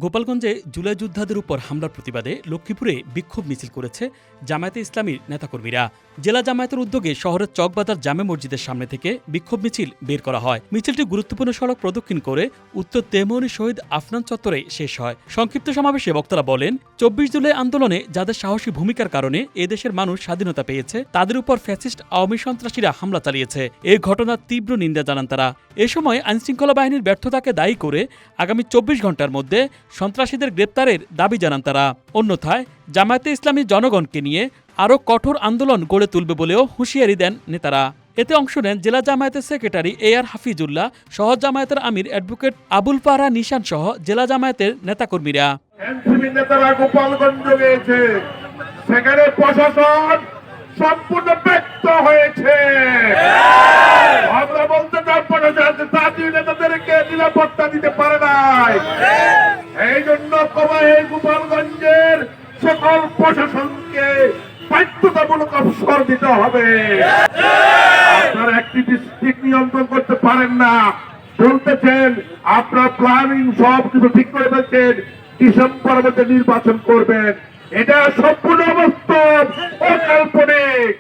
গোপালগঞ্জে জুলাই যোদ্ধাদের উপর হামলার প্রতিবাদে লক্ষ্মীপুরে বিক্ষোভ মিছিল করেছে জামায়াতে ইসলামীর নেতাকর্মীরা। জেলা জামায়াতের উদ্যোগে শহরের চকবাজার জামে মসজিদের সামনে থেকে বিক্ষোভ মিছিল বের করা হয়। মিছিলটি গুরুত্বপূর্ণ সড়ক প্রদক্ষিণ করে উত্তর তেমনি শহীদ আফনান চত্বরে শেষ হয়। সংক্ষিপ্ত সমাবেশে বক্তারা বলেন, ২৪ জুলাই আন্দোলনে যাদের সাহসী ভূমিকার কারণে এদেশের মানুষ স্বাধীনতা পেয়েছে, তাদের উপর ফ্যাসিস্ট আওয়ামী সন্ত্রাসীরা হামলা চালিয়েছে। এই ঘটনার তীব্র নিন্দা জানান তারা। এ সময় আইনশৃঙ্খলা বাহিনীর ব্যর্থতাকে দায়ী করে আগামী ২৪ ঘন্টার মধ্যে সন্ত্রাসীদের গ্রেপ্তারের দাবি জানান তারা। অন্যথায় জামায়াতে ইসলামী জনগণকে নিয়ে আরও কঠোর আন্দোলন গড়ে তুলবে বলেও হুঁশিয়ারি দেন নেতারা। এতে অংশ নেন জেলা জামায়াতের সেক্রেটারি AR হাফিজুল্লাহ, শহর জামায়াতের আমির অ্যাডভোকেট আবুল পারা নিশান সহ জেলা জামায়াতের নেতাকর্মীরা। নেতারা গোপালগঞ্জ গিয়েছে, সেখানে প্রশাসন সম্পূর্ণ ব্যক্ত হয়েছে। আমরা বলতে চাই প্রশাসন জাতীয় নেতাদেরকে নিরাপত্তা দিতে পারে নাই। এই জন্য গোপালগঞ্জের সকল প্রশাসনকে বাধ্যতামূলক অবসর দিতে হবে। আপনারা একটি ডিস্ট্রিক্ট নিয়ন্ত্রণ করতে পারেন না, বলতেছেন আপনার প্ল্যানিং সব কিছু ঠিক করে ফেলছেন, ডিসেম্বরের মধ্যে নির্বাচন করবেন। এটা সম্পূর্ণ অবাস্তব, অকাল্পনিক।